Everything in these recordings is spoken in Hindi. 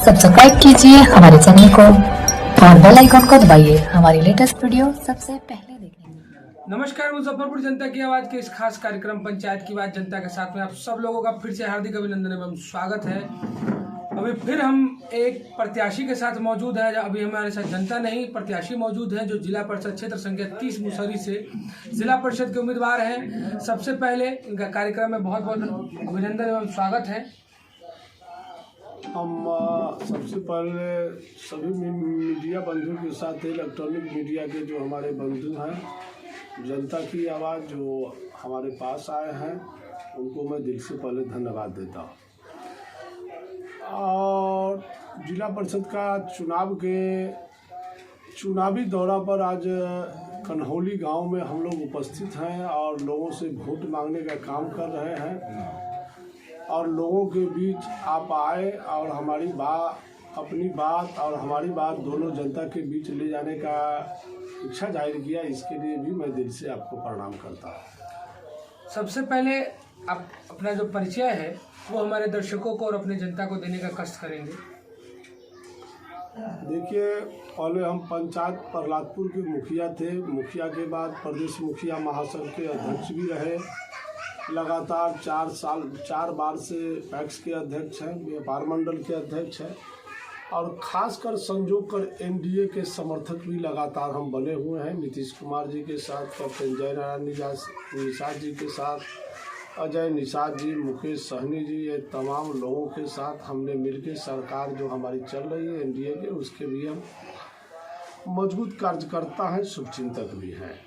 सब्सक्राइब कीजिए हमारे चैनल को और बेल आइकन को दबाइए हमारी लेटेस्ट वीडियो सबसे पहले देखने के लिए। नमस्कार, मुजफ्फरपुर जनता की आवाज के इस खास कार्यक्रम पंचायत की बात जनता के साथ में आप सब लोगों का फिर से हार्दिक अभिनंदन एवं स्वागत है। अभी फिर हम एक प्रत्याशी के साथ मौजूद है। अभी हमारे साथ जनता नहीं, प्रत्याशी मौजूद है जो जिला परिषद क्षेत्र संख्या 30 मुसहरी से जिला परिषद के उम्मीदवार हैं। सबसे पहले इनका कार्यक्रम में बहुत बहुत अभिनंदन एवं स्वागत है। हम सबसे पहले सभी मीडिया बंधु के साथ इलेक्ट्रॉनिक मीडिया के जो हमारे बंधु हैं, जनता की आवाज़ जो हमारे पास आए हैं, उनको मैं दिल से पहले धन्यवाद देता हूँ। और जिला परिषद का चुनावी दौरा पर आज कन्हौली गांव में हम लोग उपस्थित हैं और लोगों से वोट मांगने का काम कर रहे हैं। और लोगों के बीच आप आए और अपनी बात और हमारी बात दोनों जनता के बीच ले जाने का इच्छा जाहिर किया। इसके लिए भी मैं दिल से आपको प्रणाम करता हूँ। सबसे पहले आप अपना जो परिचय है वो हमारे दर्शकों को और अपने जनता को देने का कष्ट करेंगे। देखिए, पहले हम पंचायत प्रहलादपुर के मुखिया थे। मुखिया के बाद प्रदेश मुखिया महासंघ के अध्यक्ष भी रहे। लगातार 4 बार से पैक्स के अध्यक्ष हैं, व्यापार मंडल के अध्यक्ष हैं और खासकर संजोग कर एनडीए के समर्थक भी लगातार हम बने हुए हैं। नीतीश कुमार जी के साथ, कैप्टन जय नारायण निषाद जी के साथ, अजय निषाद जी, मुकेश सहनी जी, ये तमाम लोगों के साथ हमने मिलकर सरकार जो हमारी चल रही है एनडीए के, उसके भी हम मजबूत कार्यकर्ता हैं, शुभचिंतक भी हैं।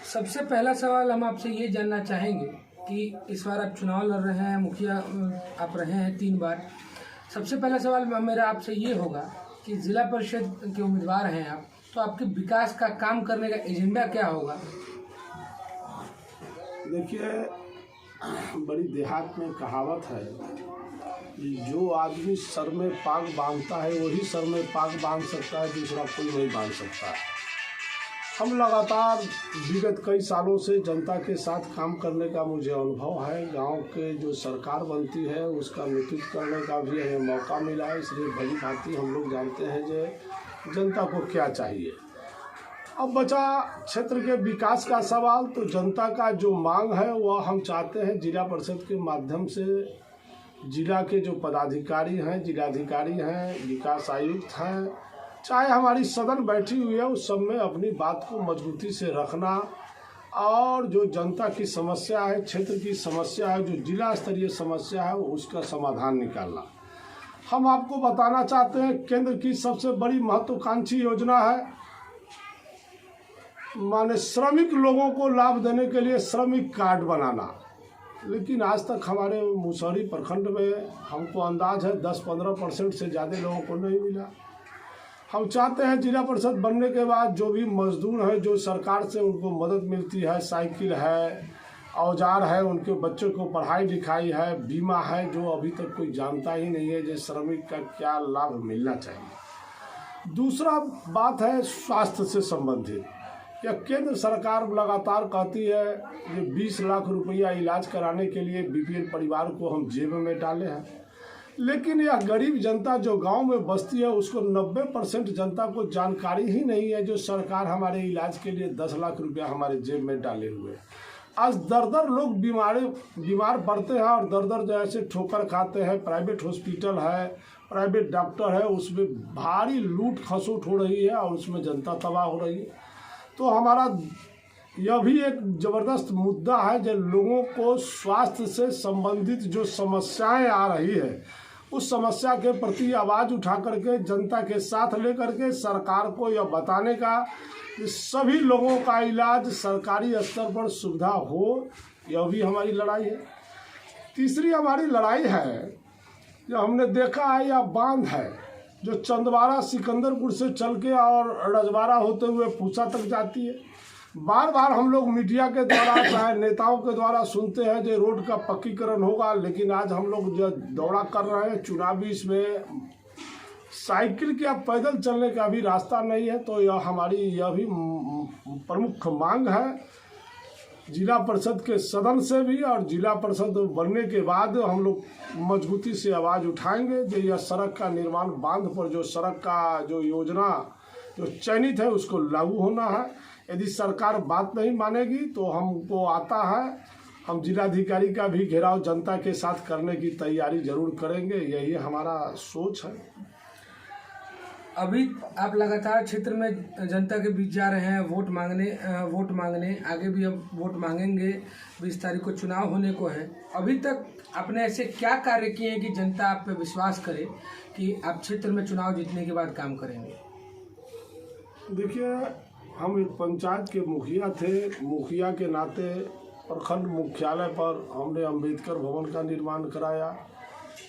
सबसे पहला सवाल हम आपसे ये जानना चाहेंगे कि इस बार आप चुनाव लड़ रहे हैं, मुखिया आप रहे हैं 3 बार। सबसे पहला सवाल मेरा आपसे ये होगा कि जिला परिषद के उम्मीदवार हैं आप, तो आपके विकास का काम करने का एजेंडा क्या होगा? देखिए, बड़ी देहात में कहावत है कि जो आदमी सर में पाग बांधता है वही सर में पाग बांध सकता है, दूसरा कोई नहीं बांध सकता है। हम लगातार विगत कई सालों से जनता के साथ काम करने का मुझे अनुभव है। गांव के जो सरकार बनती है उसका नेतृत्व करने का भी हमें मौका मिला है, इसलिए भली भांति हम लोग जानते हैं कि जनता को क्या चाहिए। अब बचा क्षेत्र के विकास का सवाल, तो जनता का जो मांग है वह हम चाहते हैं जिला परिषद के माध्यम से जिला के जो पदाधिकारी हैं, जिलाधिकारी हैं, विकास आयुक्त हैं, चाहे हमारी सदन बैठी हुई है, उस सब में अपनी बात को मजबूती से रखना और जो जनता की समस्या है, क्षेत्र की समस्या है, जो जिला स्तरीय समस्या है, उसका समाधान निकालना। हम आपको बताना चाहते हैं, केंद्र की सबसे बड़ी महत्वाकांक्षी योजना है माने श्रमिक लोगों को लाभ देने के लिए श्रमिक कार्ड बनाना। लेकिन आज तक हमारे मुसहरी प्रखंड में हमको अंदाज है 10-15% से ज़्यादा लोगों को नहीं मिला। हम चाहते हैं जिला परिषद बनने के बाद जो भी मजदूर हैं, जो सरकार से उनको मदद मिलती है, साइकिल है, औजार है, उनके बच्चों को पढ़ाई लिखाई है, बीमा है, जो अभी तक कोई जानता ही नहीं है जो श्रमिक का क्या लाभ मिलना चाहिए। दूसरा बात है स्वास्थ्य से संबंधित। या केंद्र सरकार लगातार कहती है कि 20 लाख रुपया इलाज कराने के लिए बीपीएल परिवार को हम जेब में डाले हैं, लेकिन यह गरीब जनता जो गांव में बसती है उसको 90% जनता को जानकारी ही नहीं है जो सरकार हमारे इलाज के लिए 10 लाख रुपया हमारे जेब में डाले हुए। आज दर लोग बीमार पड़ते हैं और दर जैसे ठोकर खाते हैं। प्राइवेट हॉस्पिटल है, प्राइवेट डॉक्टर है, उसमें भारी लूट खसोट हो रही है और उसमें जनता तबाह हो रही है। तो हमारा यह भी एक ज़बरदस्त मुद्दा है जो लोगों को स्वास्थ्य से संबंधित जो समस्याएं आ रही है, उस समस्या के प्रति आवाज़ उठा करके जनता के साथ लेकर के सरकार को यह बताने का कि सभी लोगों का इलाज सरकारी स्तर पर सुविधा हो, यह भी हमारी लड़ाई है। तीसरी हमारी लड़ाई है जो हमने देखा है, यह बांध है जो चंदवारा सिकंदरपुर से चल के और रजवाड़ा होते हुए पूसा तक जाती है। बार हम लोग मीडिया के द्वारा चाहे नेताओं के द्वारा सुनते हैं जो रोड का पक्कीकरण होगा, लेकिन आज हम लोग जो दौरा कर रहे हैं चुनावी, इसमें साइकिल के पैदल चलने का भी रास्ता नहीं है। तो यह भी प्रमुख मांग है जिला परिषद के सदन से भी और जिला परिषद बनने के बाद हम लोग मजबूती से आवाज़ उठाएंगे जो यह सड़क का निर्माण, बांध पर जो सड़क का जो योजना जो चयनित है उसको लागू होना है। यदि सरकार बात नहीं मानेगी तो हमको आता है, हम जिलाधिकारी का भी घेराव जनता के साथ करने की तैयारी जरूर करेंगे। यही हमारा सोच है। अभी आप लगातार क्षेत्र में जनता के बीच जा रहे हैं वोट मांगने, आगे भी अब वोट मांगेंगे। 20 तारीख को चुनाव होने को है। अभी तक आपने ऐसे क्या कार्य किए हैं कि जनता आप पे विश्वास करे कि आप क्षेत्र में चुनाव जीतने के बाद काम करेंगे? देखिए, हम एक पंचायत के मुखिया थे। मुखिया के नाते प्रखंड मुख्यालय पर हमने अंबेडकर भवन का निर्माण कराया,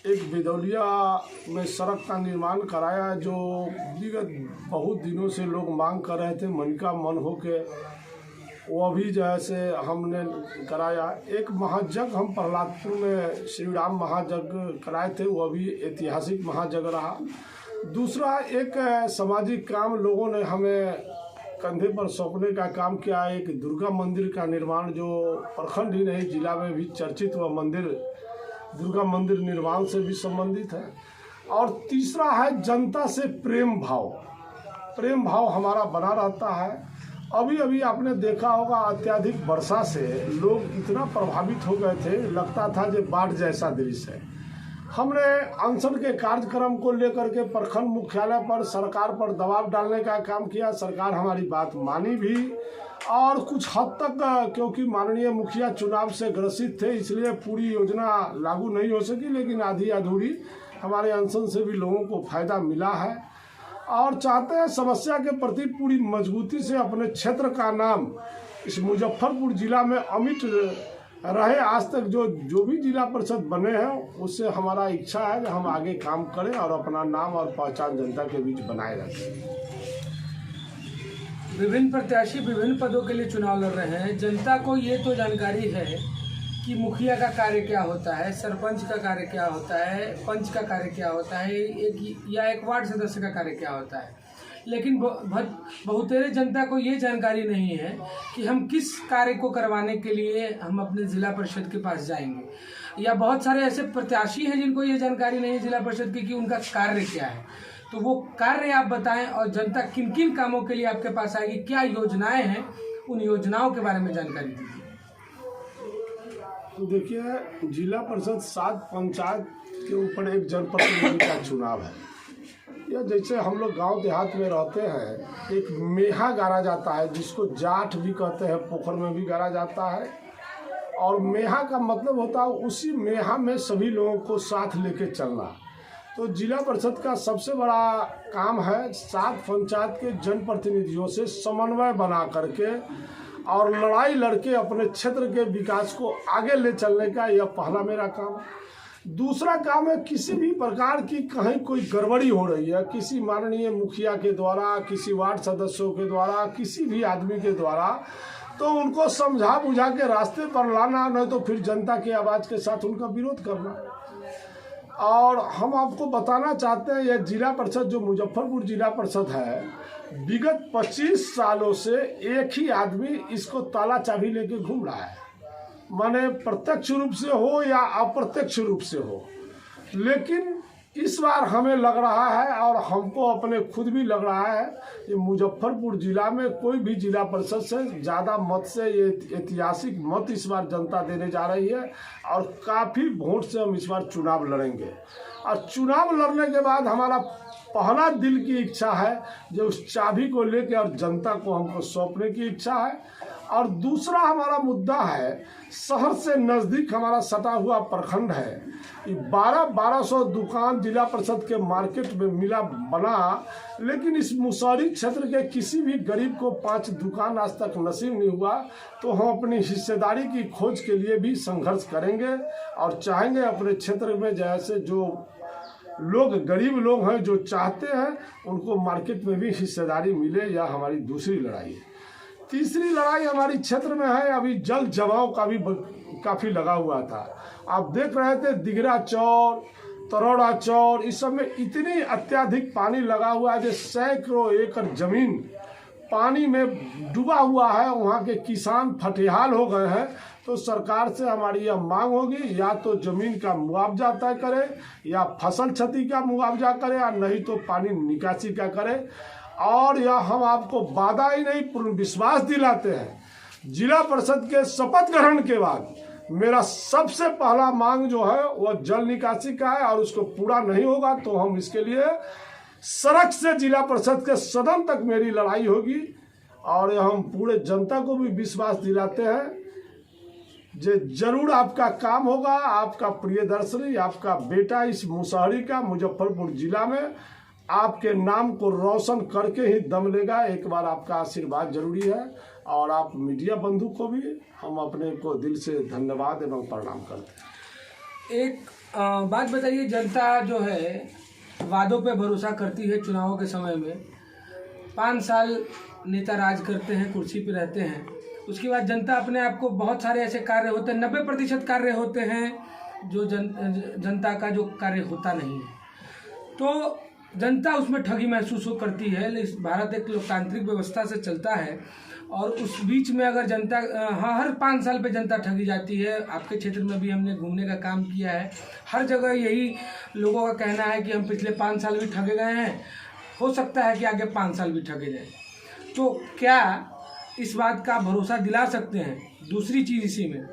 एक बिदौलिया में सड़क का निर्माण कराया जो विगत बहुत दिनों से लोग मांग कर रहे थे, मन का मन हो के वो भी जैसे हमने कराया। एक महायज्ञ हम प्रहलादपुर में श्री राम महायज्ञ कराए थे, वो भी ऐतिहासिक महायज्ञ रहा। दूसरा एक सामाजिक काम लोगों ने हमें कंधे पर सौंपने का काम किया। एक दुर्गा मंदिर का निर्माण जो प्रखंड ही नहीं जिला में भी चर्चित हुआ मंदिर, दुर्गा मंदिर निर्माण से भी संबंधित है। और तीसरा है जनता से प्रेम भाव हमारा बना रहता है। अभी आपने देखा होगा अत्यधिक वर्षा से लोग इतना प्रभावित हो गए थे, लगता था जो बाढ़ जैसा दृश्य है। हमने अनशन के कार्यक्रम को लेकर के प्रखंड मुख्यालय पर सरकार पर दबाव डालने का काम किया। सरकार हमारी बात मानी भी और कुछ हद तक, क्योंकि माननीय मुखिया चुनाव से ग्रसित थे इसलिए पूरी योजना लागू नहीं हो सकी, लेकिन आधी अधूरी हमारे अनशन से भी लोगों को फायदा मिला है। और चाहते हैं समस्या के प्रति पूरी मजबूती से अपने क्षेत्र का नाम इस मुजफ्फरपुर जिला में अमिट रहे। आज तक जो भी जिला परिषद बने हैं उससे हमारा इच्छा है कि हम आगे काम करें और अपना नाम और पहचान जनता के बीच बनाए रखें। विभिन्न प्रत्याशी विभिन्न पदों के लिए चुनाव लड़ रहे हैं। जनता को ये तो जानकारी है कि मुखिया का कार्य क्या होता है, सरपंच का कार्य क्या होता है, पंच का कार्य क्या होता है, एक वार्ड सदस्य का कार्य क्या होता है, लेकिन बहुतेरे जनता को ये जानकारी नहीं है कि हम किस कार्य को करवाने के लिए हम अपने जिला परिषद के पास जाएंगे। या बहुत सारे ऐसे प्रत्याशी हैं जिनको ये जानकारी नहीं है जिला परिषद की कि उनका कार्य क्या है। तो वो कार्य आप बताएं और जनता किन किन कामों के लिए आपके पास आएगी, क्या योजनाएं हैं, उन योजनाओं के बारे में जानकारी दीजिए। देखिए, जिला परिषद 7 पंचायत के ऊपर एक जनप्रतिनिधि का चुनाव है। या जैसे हम लोग गांव देहात में रहते हैं, एक मेहा गाड़ा जाता है जिसको जाठ भी कहते हैं, पोखर में भी गाड़ा जाता है। और मेहा का मतलब होता है उसी मेहा में सभी लोगों को साथ लेके चलना। तो जिला परिषद का सबसे बड़ा काम है 7 पंचायत के जनप्रतिनिधियों से समन्वय बना करके और लड़ाई लड़के अपने क्षेत्र के विकास को आगे ले चलने का, यह पहला मेरा काम है। दूसरा काम है किसी भी प्रकार की कहीं कोई गड़बड़ी हो रही है, किसी माननीय मुखिया के द्वारा, किसी वार्ड सदस्यों के द्वारा, किसी भी आदमी के द्वारा, तो उनको समझा बुझा के रास्ते पर लाना, नहीं तो फिर जनता की आवाज़ के साथ उनका विरोध करना। और हम आपको बताना चाहते हैं यह जिला परिषद जो मुजफ्फरपुर जिला परिषद है, विगत 25 सालों से एक ही आदमी इसको ताला चाबी लेके घूम रहा है, माने प्रत्यक्ष रूप से हो या अप्रत्यक्ष रूप से हो। लेकिन इस बार हमें लग रहा है और हमको अपने खुद भी लग रहा है कि मुजफ्फरपुर जिला में कोई भी जिला परिषद से ज़्यादा मत से, ये ऐतिहासिक मत इस बार जनता देने जा रही है और काफ़ी वोट से हम इस बार चुनाव लड़ेंगे। और चुनाव लड़ने के बाद हमारा पहला दिल की इच्छा है जो उस चाबी को लेकर और जनता को हमको सौंपने की इच्छा है। और दूसरा हमारा मुद्दा है, शहर से नज़दीक हमारा सटा हुआ प्रखंड है। 1200 दुकान जिला परिषद के मार्केट में मिला बना, लेकिन इस मुसहरी क्षेत्र के किसी भी गरीब को 5 दुकान आज तक नसीब नहीं हुआ। तो हम अपनी हिस्सेदारी की खोज के लिए भी संघर्ष करेंगे और चाहेंगे अपने क्षेत्र में जैसे जो लोग गरीब लोग हैं जो चाहते हैं उनको मार्केट में भी हिस्सेदारी मिले, यह हमारी दूसरी लड़ाई है। तीसरी लड़ाई हमारी क्षेत्र में है, अभी जल जमाव का भी काफ़ी लगा हुआ था। आप देख रहे थे दिगरा चौर, तरोड़ा चौर, इस सब में इतनी अत्यधिक पानी लगा हुआ है जो सैकड़ों एकड़ जमीन पानी में डूबा हुआ है, वहाँ के किसान फटेहाल हो गए हैं, तो सरकार से हमारी यह मांग होगी, या तो ज़मीन का मुआवजा तय करे, या फसल क्षति का मुआवजा करे, या नहीं तो पानी निकासी का करे। और यह हम आपको वादा ही नहीं पूर्ण विश्वास दिलाते हैं, जिला परिषद के शपथ ग्रहण के बाद मेरा सबसे पहला मांग जो है वह जल निकासी का है, और उसको पूरा नहीं होगा तो हम इसके लिए सड़क से जिला परिषद के सदन तक मेरी लड़ाई होगी। और हम पूरे जनता को भी विश्वास दिलाते हैं जे जरूर आपका काम होगा। आपका प्रियदर्शनी, आपका बेटा इस मुसहरी का मुजफ्फरपुर जिला में आपके नाम को रोशन करके ही दम लेगा। एक बार आपका आशीर्वाद जरूरी है, और आप मीडिया बंधु को भी हम अपने को दिल से धन्यवाद एवं प्रणाम करते हैं। एक बात बताइए, जनता जो है वादों पे भरोसा करती है चुनावों के समय में। 5 साल नेता राज करते हैं, कुर्सी पे रहते हैं, उसके बाद जनता अपने आप को बहुत सारे ऐसे कार्य होते हैं, 90% कार्य होते हैं जो जनता का जो कार्य होता नहीं है, तो जनता उसमें ठगी महसूस करती है। भारत एक लोकतांत्रिक व्यवस्था से चलता है, और उस बीच में अगर जनता हर 5 साल पे जनता ठगी जाती है। आपके क्षेत्र में भी हमने घूमने का काम किया है, हर जगह यही लोगों का कहना है कि हम पिछले 5 साल भी ठगे गए हैं, हो सकता है कि आगे 5 साल भी ठगे जाए। तो क्या इस बात का भरोसा दिला सकते हैं? दूसरी चीज़ इसी में,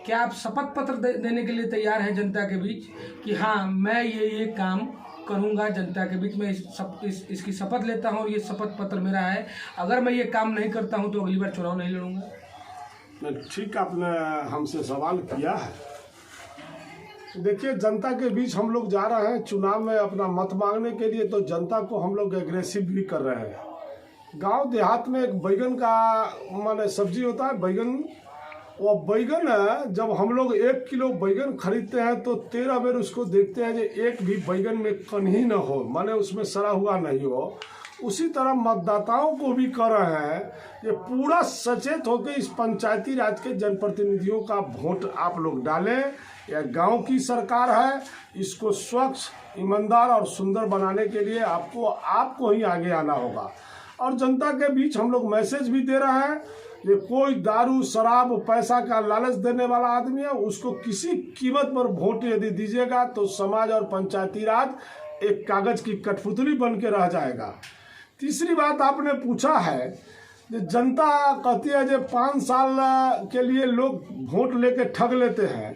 क्या आप शपथ पत्र देने के लिए तैयार हैं जनता के बीच कि हाँ मैं ये काम करूंगा जनता के बीच में, इसकी शपथ लेता हूं, ये शपथ पत्र मेरा है, अगर मैं ये काम नहीं करता हूं तो अगली बार चुनाव नहीं लड़ूंगा? ठीक आपने हमसे सवाल किया है। देखिए, जनता के बीच हम लोग जा रहे हैं चुनाव में अपना मत मांगने के लिए, तो जनता को हम लोग एग्रेसिव भी कर रहे हैं। गांव देहात में एक बैगन का माने सब्जी होता है, बैगन, वो बैगन है, जब हम लोग 1 किलो बैगन खरीदते हैं तो 13 बेर उसको देखते हैं कि एक भी बैगन में कन्ही न हो, माने उसमें सड़ा हुआ नहीं हो। उसी तरह मतदाताओं को भी कर रहे हैं, ये पूरा सचेत होकर इस पंचायती राज के जनप्रतिनिधियों का वोट आप लोग डालें। यह गांव की सरकार है, इसको स्वच्छ, ईमानदार और सुंदर बनाने के लिए आपको ही आगे आना होगा। और जनता के बीच हम लोग मैसेज भी दे रहे हैं, ये कोई दारू शराब पैसा का लालच देने वाला आदमी है, उसको किसी कीमत पर वोट यदि दीजिएगा तो समाज और पंचायती राज एक कागज की कठपुतली बन के रह जाएगा। तीसरी बात आपने पूछा है, जनता कहती है जो 5 साल के लिए लोग वोट लेके ठग लेते हैं,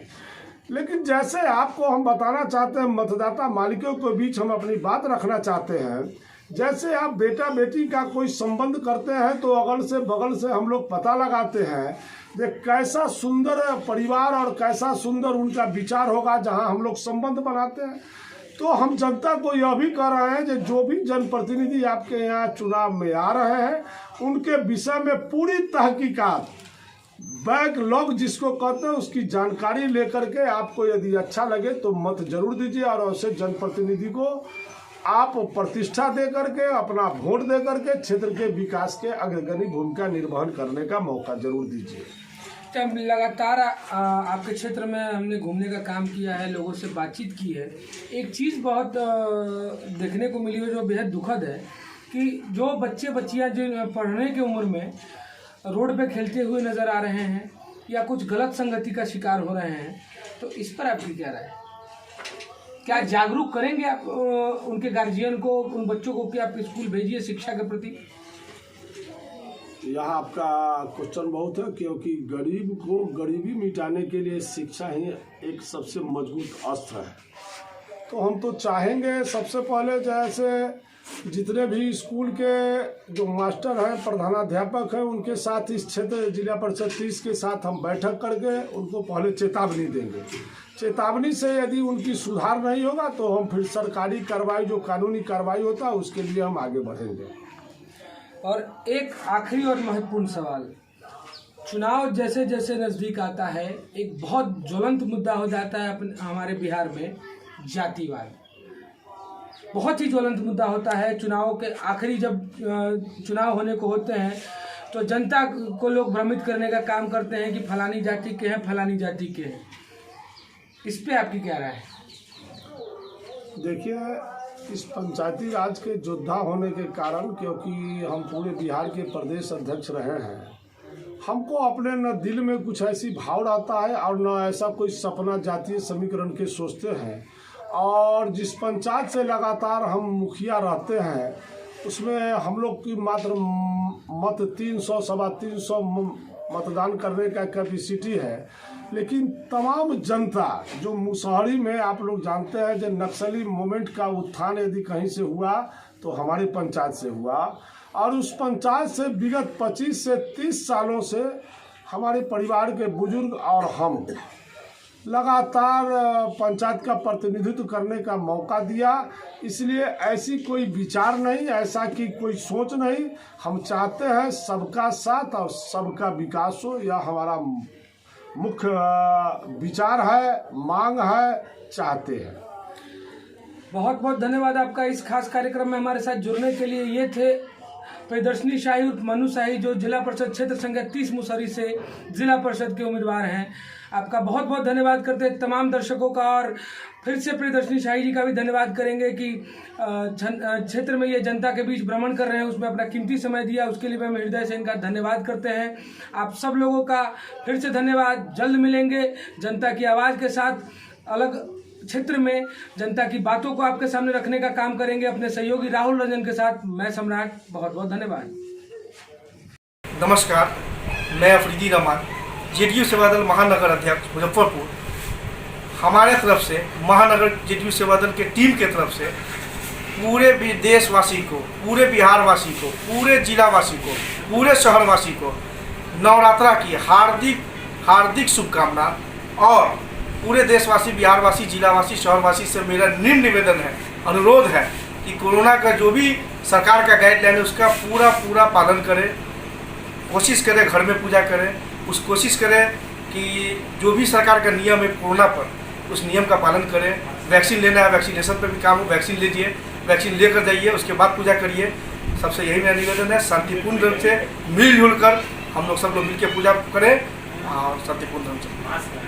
लेकिन जैसे आपको हम बताना चाहते हैं, मतदाता मालिकों के बीच हम अपनी बात रखना चाहते हैं, जैसे आप बेटा बेटी का कोई संबंध करते हैं तो अगल से बगल से हम लोग पता लगाते हैं कि कैसा सुंदर परिवार और कैसा सुंदर उनका विचार होगा जहां हम लोग संबंध बनाते हैं। तो हम जनता को यह भी कह रहे हैं कि जो भी जनप्रतिनिधि आपके यहाँ चुनाव में आ रहे हैं उनके विषय में पूरी तहकीकात, बैकलॉग जिसको कहते हैं, उसकी जानकारी लेकर के आपको यदि अच्छा लगे तो मत जरूर दीजिए, और ऐसे जनप्रतिनिधि को आप प्रतिष्ठा दे करके, अपना वोट दे करके क्षेत्र के विकास के अग्रगणी भूमिका निर्वहन करने का मौका जरूर दीजिए। लगातार आपके क्षेत्र में हमने घूमने का काम किया है, लोगों से बातचीत की है। एक चीज़ बहुत देखने को मिली है जो बेहद दुखद है कि जो बच्चे बच्चियां जो पढ़ने की उम्र में रोड पे खेलते हुए नज़र आ रहे हैं या कुछ गलत संगति का शिकार हो रहे हैं, तो इस पर आपकी क्या राय है? क्या जागरूक करेंगे आप उनके गार्जियन को, उन बच्चों को कि आप स्कूल भेजिए शिक्षा के प्रति? यह आपका क्वेश्चन बहुत है, क्योंकि गरीब को गरीबी मिटाने के लिए शिक्षा ही एक सबसे मजबूत अस्त्र है। तो हम तो चाहेंगे सबसे पहले जैसे जितने भी स्कूल के जो मास्टर हैं, प्रधानाध्यापक हैं, उनके साथ इस क्षेत्र जिला परिषद 30 के साथ हम बैठक करके उनको पहले चेतावनी देंगे। चेतावनी से यदि उनकी सुधार नहीं होगा तो हम फिर सरकारी कार्रवाई, जो कानूनी कार्रवाई होता है, उसके लिए हम आगे बढ़ेंगे। और एक आखिरी और महत्वपूर्ण सवाल, चुनाव जैसे जैसे नज़दीक आता है एक बहुत ज्वलंत मुद्दा हो जाता है हमारे बिहार में, जातिवाद। बहुत ही ज्वलंत मुद्दा होता है। चुनाव के आखिरी जब चुनाव होने को होते हैं तो जनता को लोग भ्रमित करने का काम करते हैं कि फलानी जाति के हैं, फलानी जाति के हैं। इस पे आपकी क्या राय है? देखिए, इस पंचायती राज के योद्धा होने के कारण, क्योंकि हम पूरे बिहार के प्रदेश अध्यक्ष रहे हैं, हमको अपने न दिल में कुछ ऐसी भाव रहता है और न ऐसा कोई सपना जातीय समीकरण के सोचते हैं। और जिस पंचायत से लगातार हम मुखिया रहते हैं उसमें हम लोग की मात्र मत 300 सवा 300 मतदान करने का कैपेसिटी है, लेकिन तमाम जनता जो मुसहरी में आप लोग जानते हैं जो नक्सली मूवमेंट का उत्थान यदि कहीं से हुआ तो हमारी पंचायत से हुआ। और उस पंचायत से विगत 25 से 30 सालों से हमारे परिवार के बुजुर्ग और हम लगातार पंचायत का प्रतिनिधित्व करने का मौका दिया। इसलिए ऐसी कोई विचार नहीं, ऐसा की कोई सोच नहीं, हम चाहते हैं सबका साथ और सबका विकास हो। यह हमारा मुख्य विचार है, मांग है, चाहते हैं। बहुत बहुत धन्यवाद आपका इस खास कार्यक्रम में हमारे साथ जुड़ने के लिए। ये थे प्रियदर्शनी शाही उर्फ मनु शाही, जो जिला परिषद क्षेत्र संख्या 30 मुसहरी से जिला परिषद के उम्मीदवार हैं। आपका बहुत बहुत धन्यवाद करते हैं तमाम दर्शकों का, और फिर से प्रियदर्शनी शाही जी का भी धन्यवाद करेंगे कि क्षेत्र में ये जनता के बीच भ्रमण कर रहे हैं, उसमें अपना कीमती समय दिया, उसके लिए हम हृदय से इनका धन्यवाद करते हैं। आप सब लोगों का फिर से धन्यवाद। जल्द मिलेंगे जनता की आवाज़ के साथ, अलग क्षेत्र में जनता की बातों को आपके सामने रखने का काम करेंगे अपने सहयोगी राहुल रंजन के साथ। मैं सम्राट, बहुत बहुत धन्यवाद। नमस्कार, मैं अफरीदी रहमान, जेडीयू सेवा दल महानगर अध्यक्ष मुजफ्फरपुर। हमारे तरफ से, महानगर जेडीयू सेवा दल के टीम के तरफ से पूरे देशवासी को, पूरे बिहारवासी को, पूरे जिलावासी को, पूरे शहरवासी को नवरात्रा की हार्दिक हार्दिक शुभकामना। और पूरे देशवासी, बिहारवासी, जिलावासी, शहरवासी से मेरा निवेदन है, अनुरोध है कि कोरोना का जो भी सरकार का गाइडलाइन है उसका पूरा पालन करें। कोशिश करें घर में पूजा करें, कोशिश करें कि जो भी सरकार का नियम है कोरोना पर, उस नियम का पालन करें। वैक्सीन लेना है, वैक्सीनेशन पर भी काम हो, वैक्सीन लीजिए, वैक्सीन लेकर जाइए, उसके बाद पूजा करिए। सबसे यही मेरा निवेदन है। शांतिपूर्ण ढंग से मिलजुल कर हम लोग सब लोग मिलकर पूजा करें और शांतिपूर्ण ढंग से